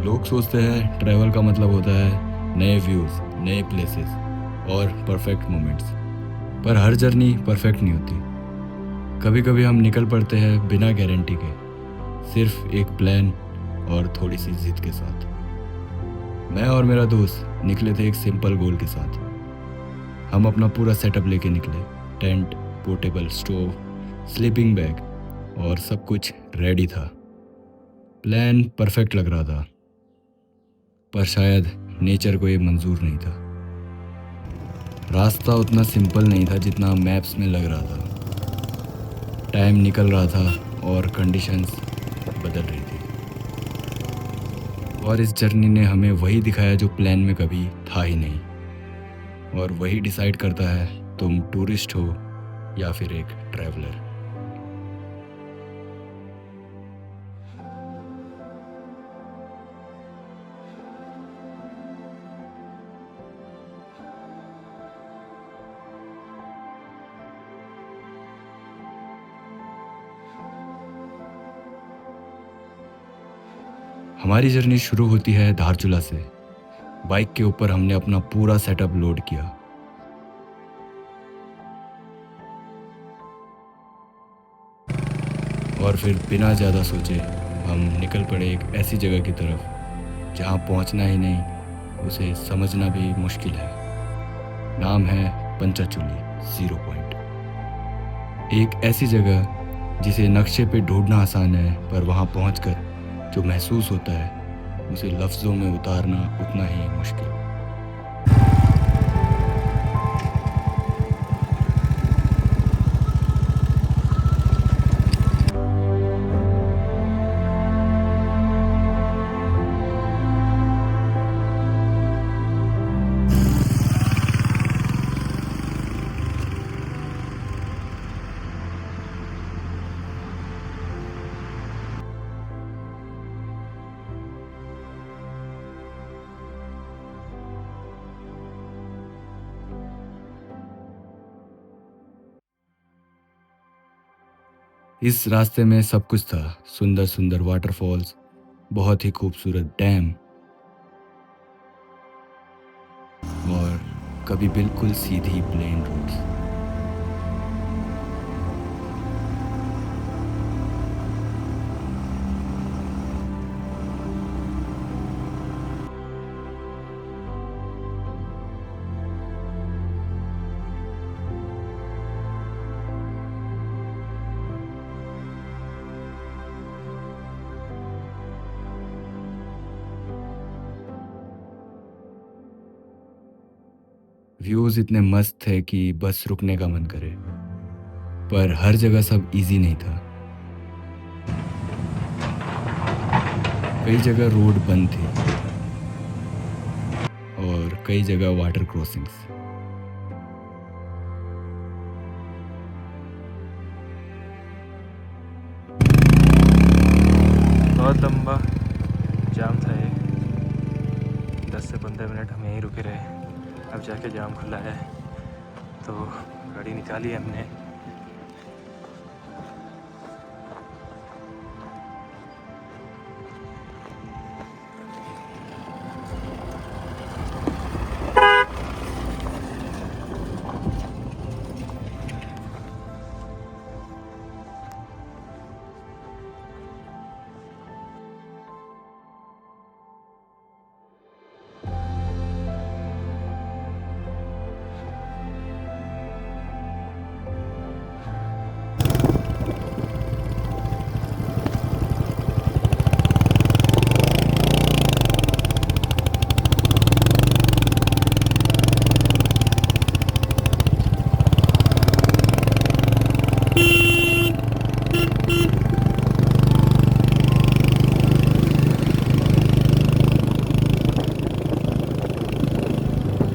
लोग सोचते हैं ट्रैवल का मतलब होता है नए व्यूज़, नए प्लेसेस और परफेक्ट मोमेंट्स। पर हर जर्नी परफेक्ट नहीं होती। कभी कभी हम निकल पड़ते हैं बिना गारंटी के, सिर्फ एक प्लान और थोड़ी सी जिद के साथ। मैं और मेरा दोस्त निकले थे एक सिंपल गोल के साथ। हम अपना पूरा सेटअप लेके निकले। Tent, portable stove, sleeping bag और सब कुछ रेडी था। प्लान परफेक्ट लग रहा था, पर शायद नेचर को ये मंजूर नहीं था। रास्ता उतना सिंपल नहीं था जितना मैप्स में लग रहा था। टाइम निकल रहा था और कंडीशंस बदल रही थी। और इस जर्नी ने हमें वही दिखाया जो प्लान में कभी था ही नहीं। और वही डिसाइड करता है तुम टूरिस्ट हो या फिर एक ट्रैवलर। हमारी जर्नी शुरू होती है धारचूला से। बाइक के ऊपर हमने अपना पूरा सेटअप लोड किया। और फिर बिना ज़्यादा सोचे हम निकल पड़े एक ऐसी जगह की तरफ जहाँ पहुँचना ही नहीं, उसे समझना भी मुश्किल है। नाम है पंचाचूली, 0 पॉइंट। एक ऐसी जगह जिसे नक्शे पे ढूंढना आसान है, पर वहाँ पहुँचकर जो महसूस होता है उसे लफ्ज़ों में उतारना उतना ही मुश्किल। इस रास्ते में सब कुछ था। सुंदर सुंदर वाटरफॉल्स, बहुत ही खूबसूरत डैम और कभी बिल्कुल सीधी प्लेन रोड्स। व्यूज़ इतने मस्त थे कि बस रुकने का मन करे। पर हर जगह सब इजी नहीं था। कई जगह रोड बंद थी और कई जगह वाटर क्रॉसिंग्स। बहुत लंबा जाम था ये। 10 से 15 मिनट हम यहीं रुके रहे। अब जाके जाम खुला है तो गाड़ी निकाली हमने।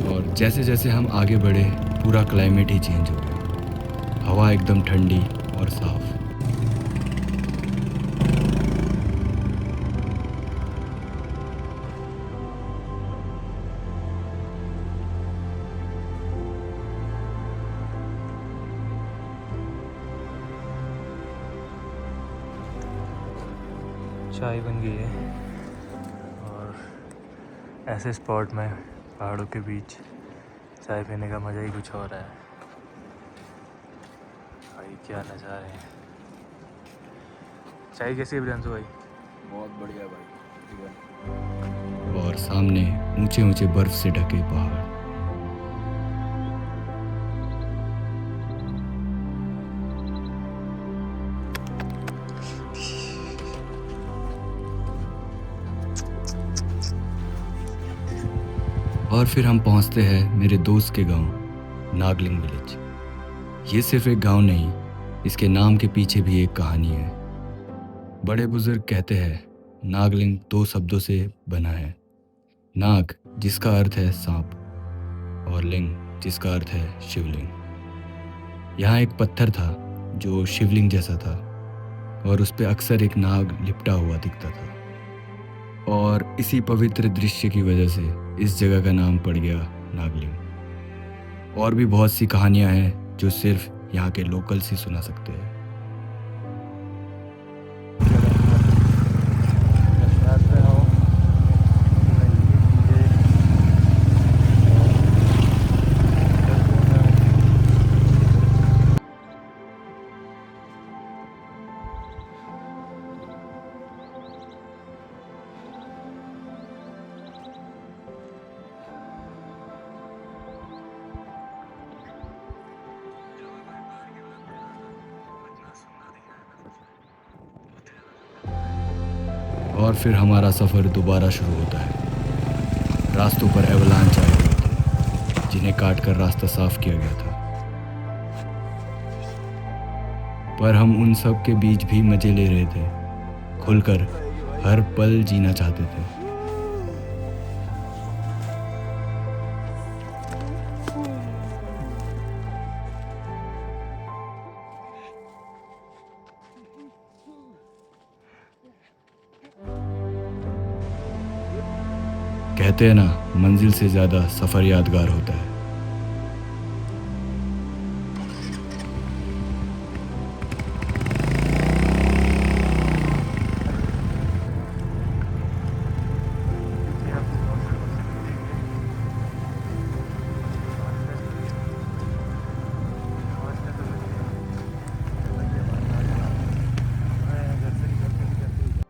और जैसे जैसे हम आगे बढ़े, पूरा क्लाइमेट ही चेंज हो गया। हवा एकदम ठंडी और साफ। चाय बन गई है ऐसे स्पॉट में पहाड़ों के बीच चाय पीने का मज़ा ही कुछ और है भाई। क्या नज़ारे हैं। चाय कैसी है प्रियांशु भाई? बहुत बढ़िया भाई। और सामने ऊंचे ऊंचे बर्फ से ढके पहाड़। और फिर हम पहुंचते हैं मेरे दोस्त के गांव नागलिंग विलेज। ये सिर्फ एक गांव नहीं, इसके नाम के पीछे भी एक कहानी है। बड़े बुजुर्ग कहते हैं नागलिंग 2 शब्दों से बना है। नाग जिसका अर्थ है सांप और लिंग जिसका अर्थ है शिवलिंग। यहाँ एक पत्थर था जो शिवलिंग जैसा था और उस पे अक्सर एक नाग लिपटा हुआ दिखता था। और इसी पवित्र दृश्य की वजह से इस जगह का नाम पड़ गया नागलिंग। और भी बहुत सी कहानियां हैं जो सिर्फ यहाँ के लोकल्स ही सुना सकते हैं। और फिर हमारा सफ़र दोबारा शुरू होता है। रास्तों पर एवलांच आए हुए थे जिन्हें काट कर रास्ता साफ किया गया था, पर हम उन सब के बीच भी मज़े ले रहे थे। खुलकर हर पल जीना चाहते थे। कहते हैं ना, मंजिल से ज़्यादा सफ़र यादगार होता है।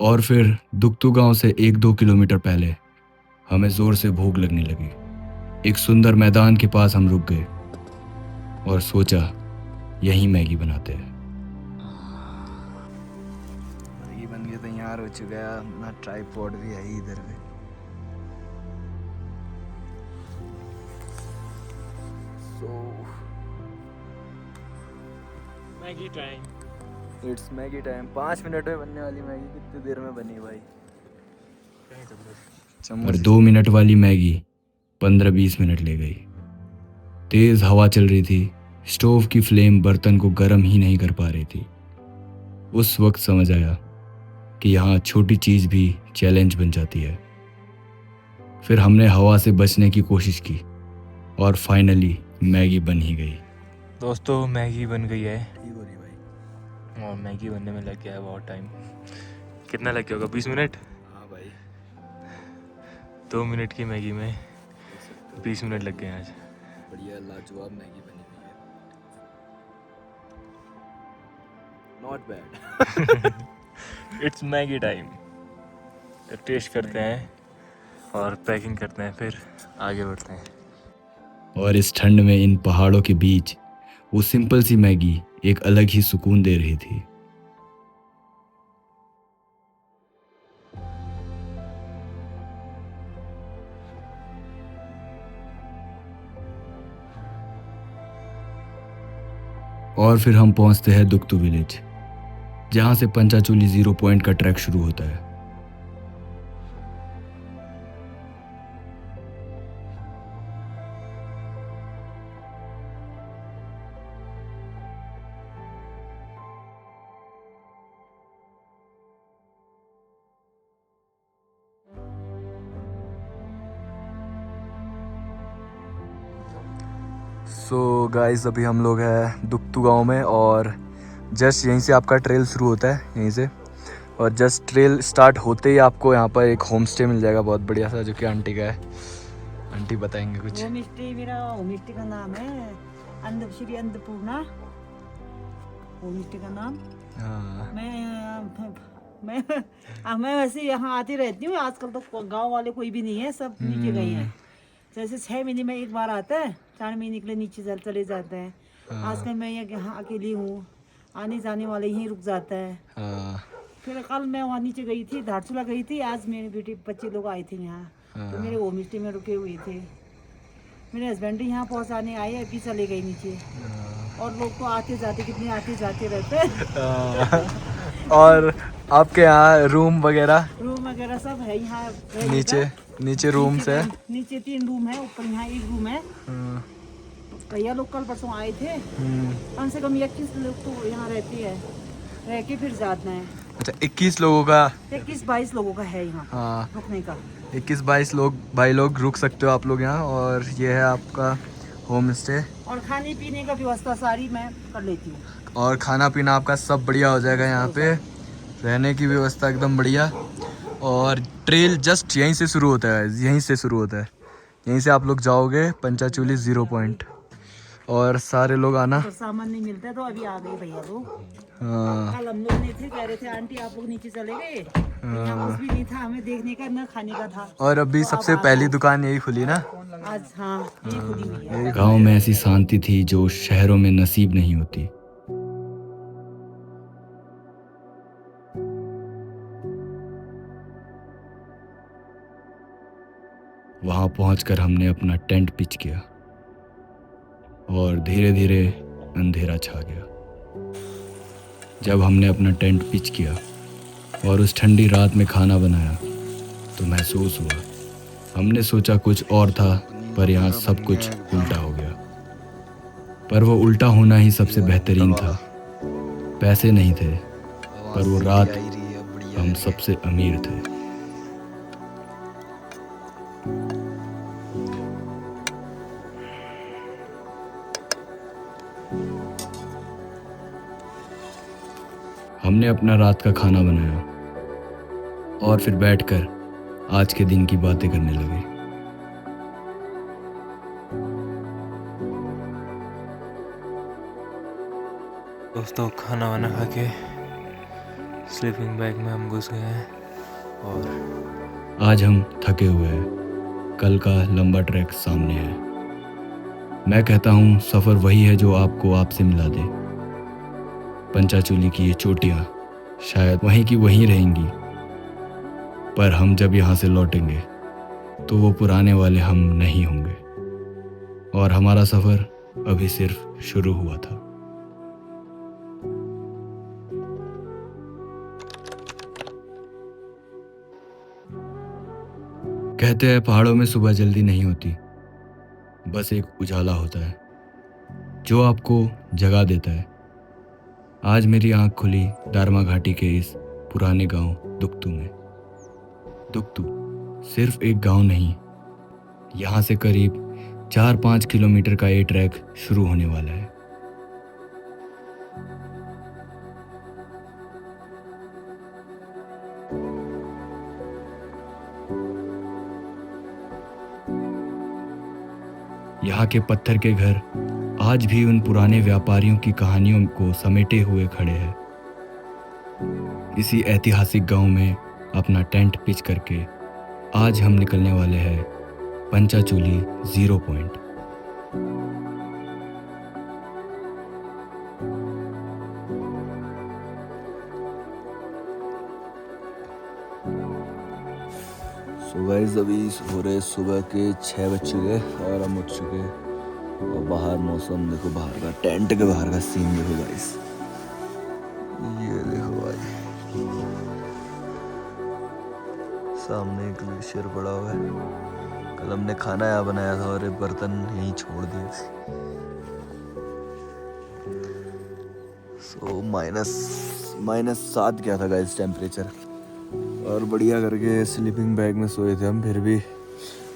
और फिर दुक्तू गांव से 1-2 किलोमीटर पहले हमें ज़ोर से भूख लगने लगी। एक सुंदर मैदान के पास हम रुक गए और सोचा यहीं मैगी बनाते हैं। मैगी बन के तैयार हो चुका है। अपना ट्राइपॉड भी है ही इधर पे। Maggi time. It's Maggi time. 5 minute में बनने वाली मैगी कितनी देर में बनी भाई? और 2 मिनट वाली मैगी 15-20 मिनट ले गई। तेज़ हवा चल रही थी, स्टोव की फ्लेम बर्तन को गर्म ही नहीं कर पा रही थी। उस वक्त समझ आया कि यहाँ छोटी चीज़ भी चैलेंज बन जाती है। फिर हमने हवा से बचने की कोशिश की और फाइनली मैगी बन ही गई। दोस्तों मैगी बन गई है ठीक हो रही भाई। और मैगी बनने में लग गया है बहुत टाइम। कितना लग गया होगा? 20 मिनट। हाँ भाई, 2 मिनट की मैगी में 20 मिनट लग गए हैं आज। बढ़िया लाजवाब मैगी बनी हुई है। Not bad. It's Maggi time. तो टेस्ट करते हैं और पैकिंग करते हैं, फिर आगे बढ़ते हैं। और इस ठंड में इन पहाड़ों के बीच वो सिंपल सी मैगी एक अलग ही सुकून दे रही थी। और फिर हम पहुंचते हैं दुक्तू विलेज, जहां से पंचाचूली 0 पॉइंट का ट्रैक शुरू होता है। सो गाइस, अभी हम लोग हैं दुक्तू गांव में और जस्ट यहीं से आपका ट्रेल शुरू होता है। यहीं से और जस्ट ट्रेल स्टार्ट होते ही आपको यहाँ पर एक होम स्टे मिल जाएगा बहुत बढ़िया सा, जो कि आंटी का है। आंटी बताएंगे कुछ। होम स्टे, मेरा होम स्टे का नाम है श्री अन्नपूर्णा होम स्टे का नाम। हाँ मैं वैसे यहाँ आती रहती हूँ। आजकल तो गांव वाले कोई भी नहीं है, सब नीचे गए हैं। जैसे 6 महीने में एक बार आता है, 4 महीने के लिए नीचे चले जाते हैं। आजकल मैं यहाँ अकेली हूँ, आने जाने वाले यहीं रुक जाता है। फिर कल मैं वहाँ नीचे गई थी, धारचूला गई थी। आज मेरे बेटे बच्चे लोग आए थे यहाँ, तो मेरे होम स्टे में रुके हुए थे। मेरे हस्बैंड यहाँ पहुँचाने आए, अभी चले गए नीचे। और लोग तो आते जाते, कितने आते जाते रहते। और आपके यहाँ रूम वगैरह सब है यहाँ नीचे रूम्स है। नीचे 3 रूम है, ऊपर यहाँ 1 रूम है। भैया लोग कल परसों आए थे, कम से कम 21 लोग तो यहाँ रहते हैं, रह के फिर जाते हैं। अच्छा 21 लोगों का, 21-22 लोगों का है यहाँ। हाँ रुकने का 21-22 लोग रुक सकते हो आप लोग यहाँ। और ये है आपका होम स्टे, और खाने पीने का व्यवस्था सारी मैं कर लेती हूँ। और खाना पीना आपका सब बढ़िया हो जाएगा यहाँ पे। रहने की व्यवस्था एकदम बढ़िया। और ट्रेल जस्ट यहीं से शुरू होता है, यहीं से आप लोग जाओगे पंचाचूली 0 पॉइंट। और सारे लोग आना। तो सामान नहीं मिलता है, तो अभी आ गए भैया लोग। हाँ कल हम लोग नहीं थे, कह रहे थे आंटी आप लोग नीचे चले गए। यहाँ कुछ भी नहीं था, हमें देखने का न खाने का था। और अभी तो सबसे पहली दुकान यही खुली ना आज। हाँ ये खुली हुई है। गांव में ऐसी शांति थी जो शहरों में नसीब नहीं होती। वहां पहुंचकर हमने अपना टेंट पिच किया और धीरे धीरे अंधेरा छा गया। जब हमने अपना टेंट पिच किया और उस ठंडी रात में खाना बनाया तो महसूस हुआ, हमने सोचा कुछ और था, पर यहाँ सब कुछ उल्टा हो गया। पर वो उल्टा होना ही सबसे बेहतरीन था। पैसे नहीं थे, पर वो रात हम सबसे अमीर थे। हमने अपना रात का खाना बनाया और फिर बैठकर आज के दिन की बातें करने लगे। दोस्तों खाना वाना खा के स्लीपिंग बैग में हम घुस गए हैं। और आज हम थके हुए हैं, कल का लंबा ट्रैक सामने है। मैं कहता हूँ सफ़र वही है जो आपको आपसे मिला दे। पंचाचूली की ये चोटियाँ शायद वहीं की वहीं रहेंगी, पर हम जब यहाँ से लौटेंगे तो वो पुराने वाले हम नहीं होंगे और हमारा सफ़र अभी सिर्फ शुरू हुआ था। कहते हैं पहाड़ों में सुबह जल्दी नहीं होती, बस एक उजाला होता है जो आपको जगा देता है। आज मेरी आंख खुली दारमा घाटी के इस पुराने गांव दुक्तू में। दुक्तू सिर्फ एक गांव नहीं, यहाँ से करीब 4-5 किलोमीटर का ये ट्रैक शुरू होने वाला है। यहाँ के पत्थर के घर आज भी उन पुराने व्यापारियों की कहानियों को समेटे हुए खड़े हैं। इसी ऐतिहासिक गांव में अपना टेंट पिच करके आज हम निकलने वाले हैं पंचाचूली 0 पॉइंट। सो गाइस अभी हो रहे सुबह के 6 बज चुके और हम उठ चुके हैं। और बाहर मौसम देखो, बाहर का टेंट के बाहर का सीन देखो गाइस, ये देखो भाई सामने एक ग्लेशियर पड़ा हुआ है। कल हमने खाना यहाँ बनाया था और ये बर्तन यहीं छोड़ दिए। सो -7 क्या था गाइस टेम्परेचर, और बढ़िया करके स्लीपिंग बैग में सोए थे हम। फिर भी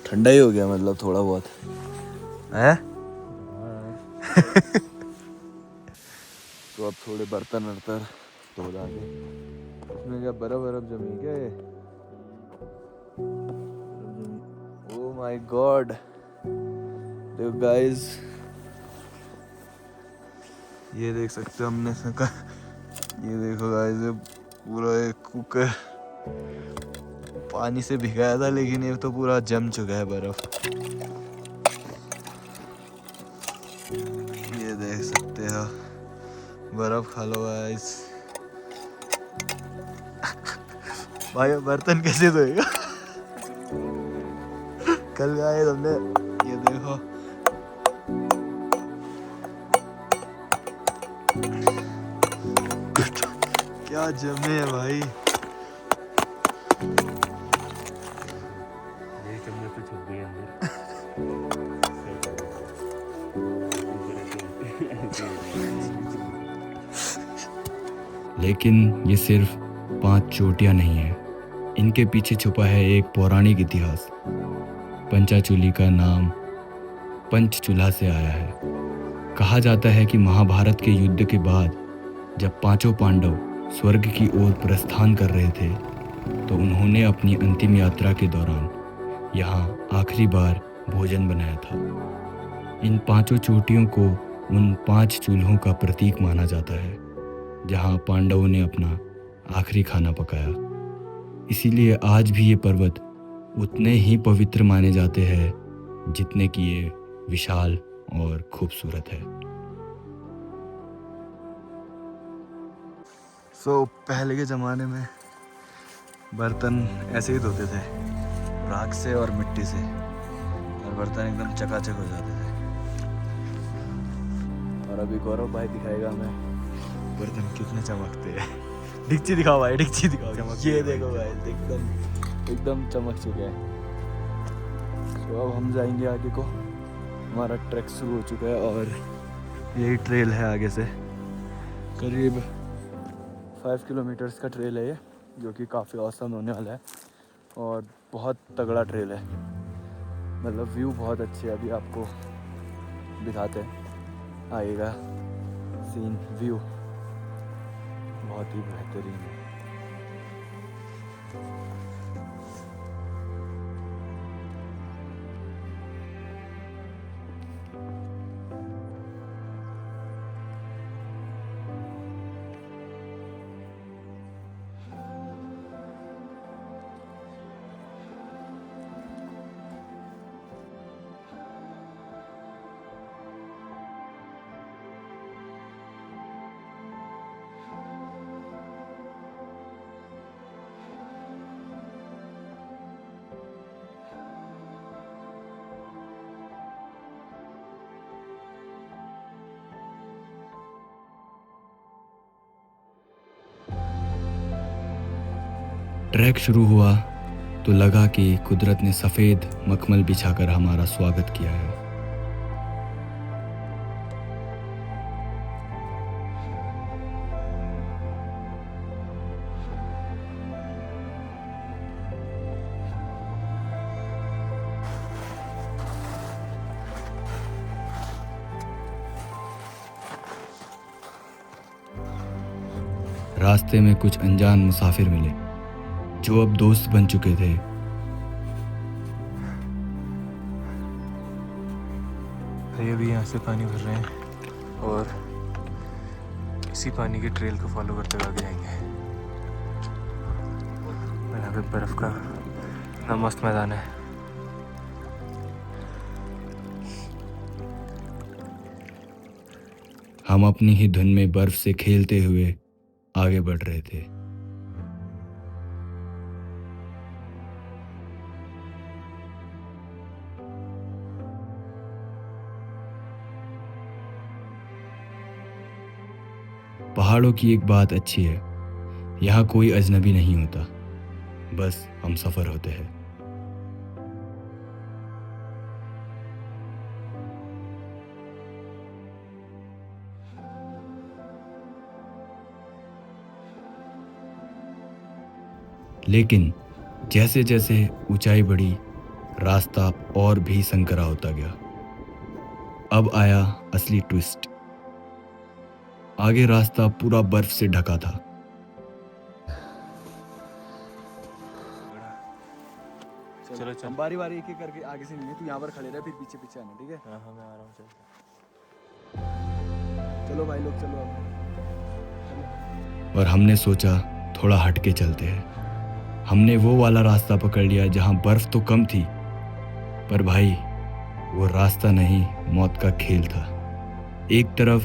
ठंडा ही हो गया, मतलब थोड़ा बहुत है। तो अब थोड़े बर्तन वर्तन धो डाले, इसमें क्या बर्फ बर्फ जमी क्या ये? ओह माय गॉड, देखो गाइस, ये देख सकते हो हमने इसका, ये देखो गाइस, ये पूरा एक कुकर पानी से भिगाया था, लेकिन ये तो पूरा जम चुका है बर्फ। ये देख सकते हो, बर्फ खा लो गाइस। भाई बर्तन कैसे धोएगा? कल गाइस हमने, ये देखो, क्या जमे है भाई। मेरी चमड़े पे छुप गई अंदर। लेकिन ये सिर्फ 5 चोटियां नहीं है, इनके पीछे छुपा है एक पौराणिक इतिहास। पंचाचूली का नाम पंचचूल्हा से आया है। कहा जाता है कि महाभारत के युद्ध के बाद जब 5 पांडव स्वर्ग की ओर प्रस्थान कर रहे थे, तो उन्होंने अपनी अंतिम यात्रा के दौरान यहाँ आखिरी बार भोजन बनाया था। इन 5 चोटियों को उन 5 चूल्हों का प्रतीक माना जाता है, जहाँ पांडवों ने अपना आखिरी खाना पकाया। इसीलिए आज भी ये पर्वत उतने ही पवित्र माने जाते हैं जितने कि ये विशाल और खूबसूरत है। पहले के ज़माने में बर्तन ऐसे ही धोते थे, राख से और मिट्टी से, और बर्तन एकदम चकाचक हो जाते थे। और अभी गौरव भाई दिखाएगा हमें बर्तन कितने चमकते हैं। डिक्ची दिखाओ भाई, डिक्ची दिखाओ। ये देखो भाई, एकदम चमक चुके हैं। तो अब हम जाएंगे आगे को, हमारा ट्रैक शुरू हो चुका है और यही ट्रेल है आगे से। करीब 5 किलोमीटर्स का ट्रेल है ये, जो कि काफ़ी औसम होने वाला है और बहुत तगड़ा ट्रेल है। मतलब व्यू बहुत अच्छी है, अभी आपको दिखाते हैं, आएगा सीन, व्यू बहुत ही बेहतरीन है। ट्रैक शुरू हुआ तो लगा कि कुदरत ने सफ़ेद मखमल बिछाकर हमारा स्वागत किया है। रास्ते में कुछ अनजान मुसाफिर मिले जो अब दोस्त बन चुके थे। ये भी यहाँ से पानी भर रहे हैं और इसी पानी के ट्रेल को फॉलो करते हुए आगे जाएंगे। यहाँ पे बर्फ़ का इतना मस्त मैदान है। हम अपनी ही धुन में बर्फ से खेलते हुए आगे बढ़ रहे थे। पहाड़ों की एक बात अच्छी है, यहाँ कोई अजनबी नहीं होता, बस हम सफ़र होते हैं। लेकिन जैसे जैसे ऊंचाई बढ़ी, रास्ता और भी संकरा होता गया। अब आया असली ट्विस्ट। आगे रास्ता पूरा बर्फ से ढका था। चलो, चल। हम बारी बारी एक एक करके आगे से नहीं है, तू यहाँ पर खड़े रह, फिर पीछे पीछे आना, ठीक है? हाँ हाँ मैं आ रहा हूँ, चल। चलो भाई लोग, चलो अब। और हमने सोचा थोड़ा हट के चलते हैं। हमने वो वाला रास्ता पकड़ लिया जहाँ बर्फ तो कम थी, पर भाई वो रास्ता नहीं, मौत का खेल था। एक तरफ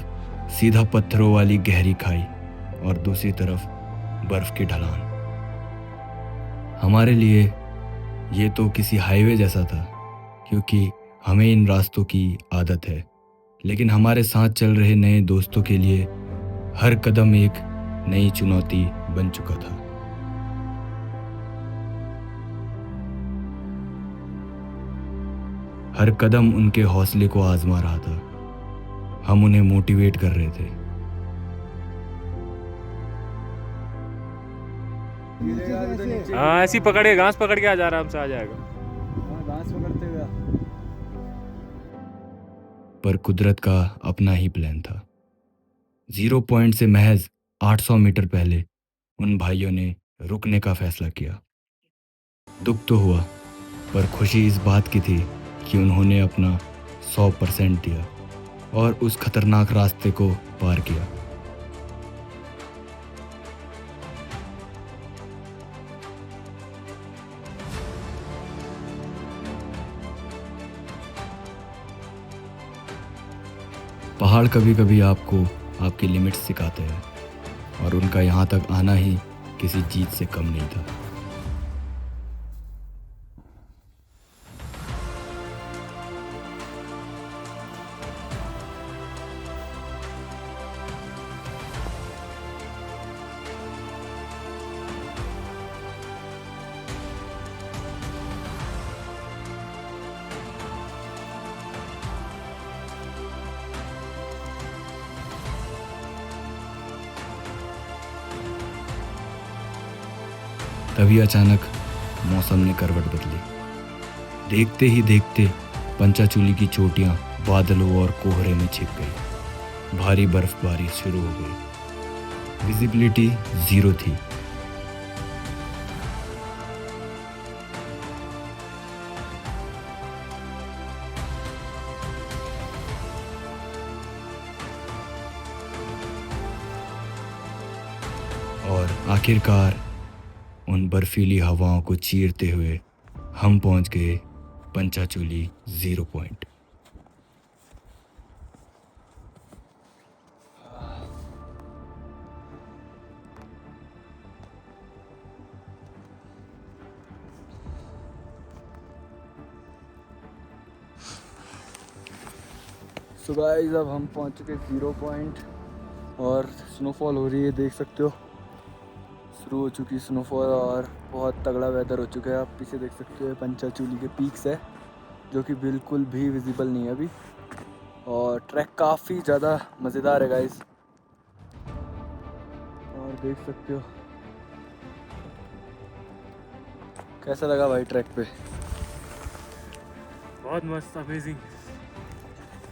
सीधा पत्थरों वाली गहरी खाई और दूसरी तरफ बर्फ की ढलान। हमारे लिए ये तो किसी हाईवे जैसा था, क्योंकि हमें इन रास्तों की आदत है, लेकिन हमारे साथ चल रहे नए दोस्तों के लिए हर कदम एक नई चुनौती बन चुका था। हर कदम उनके हौसले को आजमा रहा था। हम उन्हें मोटिवेट कर रहे थे। हाँ ऐसी पकड़े, घास पकड़ के आ जा, आराम से आ जाएगा। घास पकड़ते हुए। पर कुदरत का अपना ही प्लान था। 0 पॉइंट से महज 800 मीटर पहले उन भाइयों ने रुकने का फैसला किया। दुख तो हुआ, पर खुशी इस बात की थी कि उन्होंने अपना 100% दिया और उस खतरनाक रास्ते को पार किया। पहाड़ कभी कभी आपको आपकी लिमिट्स सिखाते हैं, और उनका यहाँ तक आना ही किसी जीत से कम नहीं था। तभी अचानक मौसम ने करवट बदली। देखते ही देखते पंचाचूली की चोटियां बादलों और कोहरे में छिप गई। भारी बर्फबारी शुरू हो गई। विजिबिलिटी 0 थी। और आखिरकार उन बर्फीली हवाओं को चीरते हुए हम पहुंच गए पंचाचूली 0 पॉइंट। सो गाइस अब हम पहुंच चुके 0 पॉइंट और स्नोफॉल हो रही है, देख सकते हो। शुरू हो चुकी स्नोफॉल और बहुत तगड़ा वेदर हो चुका है। आप पीछे देख सकते हो पंचाचूली के पीक्स है जो कि बिल्कुल भी विजिबल नहीं है अभी। और ट्रैक काफ़ी ज़्यादा मज़ेदार है गाइस, और देख सकते हो। कैसा लगा भाई ट्रैक पे? बहुत मस्त, अमेजिंग।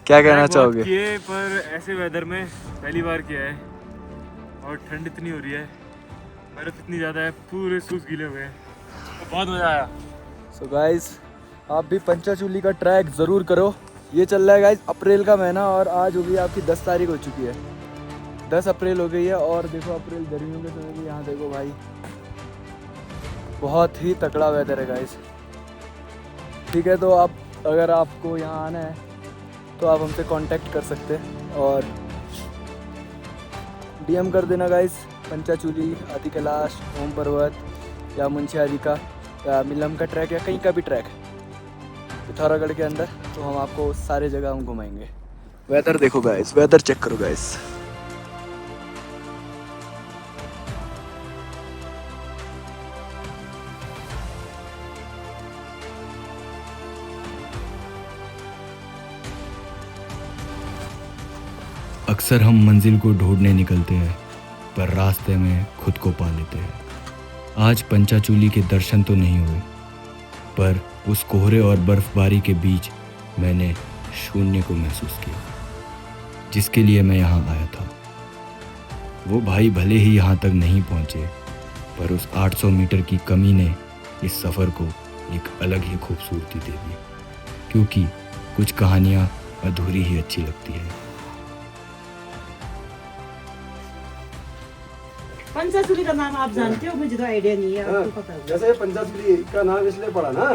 क्या कहना चाहोगे? किए पर ऐसे वेदर में पहली बार किया है, और ठंड इतनी हो रही है, बर्फ इतनी ज़्यादा है, पूरे शूज़ गीले हुए हैं, तो बहुत मज़ा आया। सो गाइस आप भी पंचाचूली का ट्रैक ज़रूर करो। ये चल रहा है गाइस अप्रैल का महीना, और आज हो गई आपकी 10 तारीख हो चुकी है। 10 अप्रैल हो गई है, और देखो अप्रैल गर्मियों के समय भी यहाँ देखो भाई, बहुत ही तगड़ा वेदर है गाइस। ठीक है, तो आप अगर आपको यहाँ आना है तो आप हमसे कांटेक्ट कर सकते हैं और DM कर देना गाइस। पंचाचूली, आदि कैलाश, ओम पर्वत या मुंशियारी का या मिलम का ट्रैक या कहीं का भी ट्रैक पिथौरागढ़ के अंदर, तो हम आपको सारे जगह हम घुमाएंगे। वेदर देखो गाइस, वेदर चेक करो गाइस। अक्सर हम मंजिल को ढूंढने निकलते हैं, पर रास्ते में खुद को पा लेते हैं। आज पंचाचूली के दर्शन तो नहीं हुए, पर उस कोहरे और बर्फबारी के बीच मैंने शून्य को महसूस किया, जिसके लिए मैं यहाँ आया था। वो भाई भले ही यहाँ तक नहीं पहुँचे, पर उस 800 मीटर की कमी ने इस सफ़र को एक अलग ही खूबसूरती देती है, क्योंकि कुछ कहानियाँ अधूरी ही अच्छी लगती है। पंचासुरी का नाम आप जानते हो? मुझे तो आइडिया नहीं है, आपको पता होगा। जैसे पंचासुरी का नाम इसलिए पड़ा ना,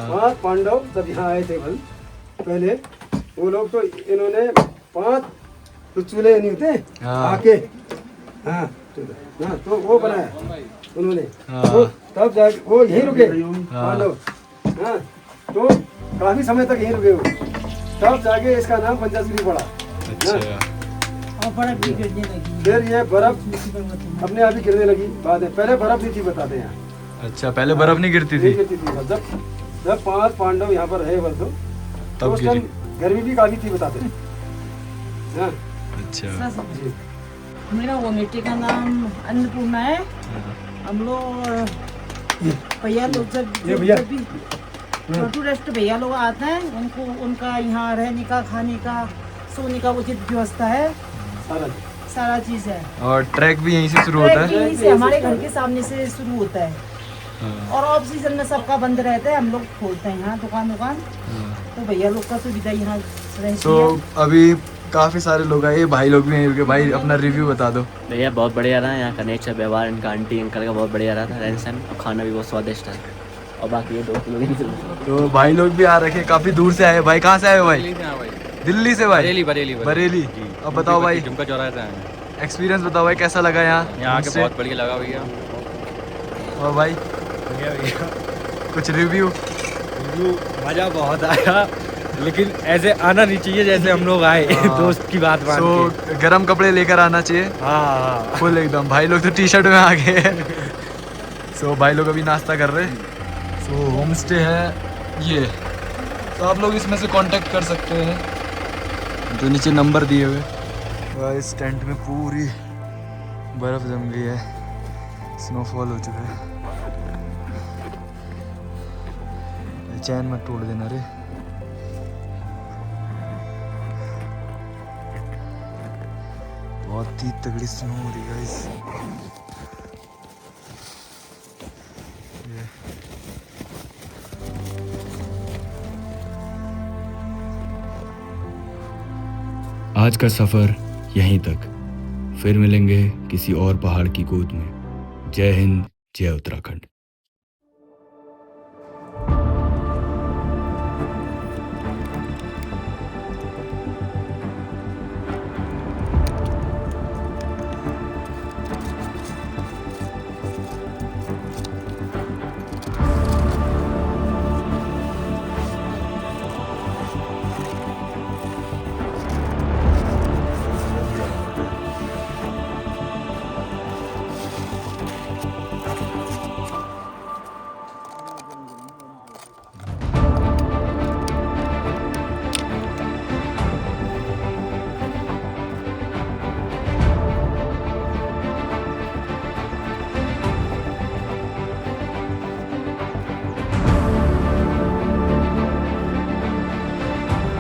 5 पांडव जब यहाँ आए थे पहले, वो लोग तो इन्होंने 5 तो चूल्हे नहीं होते आके, हाँ तो वो बनाया उन्होंने, तो तब जाके वो यहीं रुके पांडव, हाँ तो काफी समय तक यहीं रुके वो, तब जाके इसका नाम पंचासुरी पड़ा। अच्छा। और बर्फ भी गिरने लगी। फिर ये बर्फ अपने आप ही गिरने लगी बाद में, पहले बर्फ नहीं थी बताते हैं यहाँ। अच्छा, पहले बर्फ नहीं गिरती थी? नहीं गिरती थी, जब 5 पांडव यहाँ पर रहे वर्षों, तो तब उस टाइम गिरी। गर्मी भी काफी थी बताते हैं। हाँ अच्छा। जी। मेरा वो बेटे का नाम अन्नपूर्णा है। हम लोग भैया लोग जब भैया। भी छोटू रेस्ट भैया लोग आते हैं, उनको उनका यहाँ रहने का, खाने का, सोने का उचित व्यवस्था है, सारा चीज है। और ट्रैक भी यहीं से शुरू होता ट्रैक है? यहीं से हमारे घर के सामने से शुरू होता है। और ऑफ सीजन में सबका बंद रहता है, हम लोग खोलते हैं यहाँ दुकान, तो भैया लोग का सुविधा यहाँ रहती तो है। अभी काफी सारे लोग आए, भाई लोग भी हैं रुके। भाई अपना रिव्यू बता दो। भैया बहुत बढ़िया रहा, यहाँ का नेचर, व्यवहार, इनका आंटी अंकल का बहुत बढ़िया रहा था, रहन सहन, और खाना भी बहुत स्वादिष्ट है। और बाकी ये दोस्त लोग तो भाई लोग भी आ रखे, काफी दूर से आए। भाई कहाँ से आए हो भाई? दिल्ली से भाई? बरेली। अब बताओ भाई, झुमका चौराहे से आए हैं। एक्सपीरियंस बताओ भाई, कैसा लगा यहाँ यहाँ के बहुत बढ़िया लगा भैया। और भाई कुछ रिव्यू? मजा बहुत आया, लेकिन ऐसे आना नहीं चाहिए जैसे हम लोग आए दोस्त की बात मान के। गरम कपड़े लेकर आना चाहिए। हाँ फुल एकदम। भाई लोग तो टी शर्ट में आ गए। सो भाई लोग अभी नाश्ता कर रहे हैं। सो होम स्टे है ये, तो आप लोग इसमें से कांटेक्ट कर सकते हैं, जो नीचे नंबर दिए हुए। इस टेंट में पूरी बर्फ़ जम गई है, स्नोफॉल हो चुका है। चैन मत तोड़ देना रे। बहुत ही तगड़ी स्नो हो रही है गाइस। आज का सफ़र यहीं तक, फिर मिलेंगे किसी और पहाड़ की गोद में। जय हिंद, जय उत्तराखंड।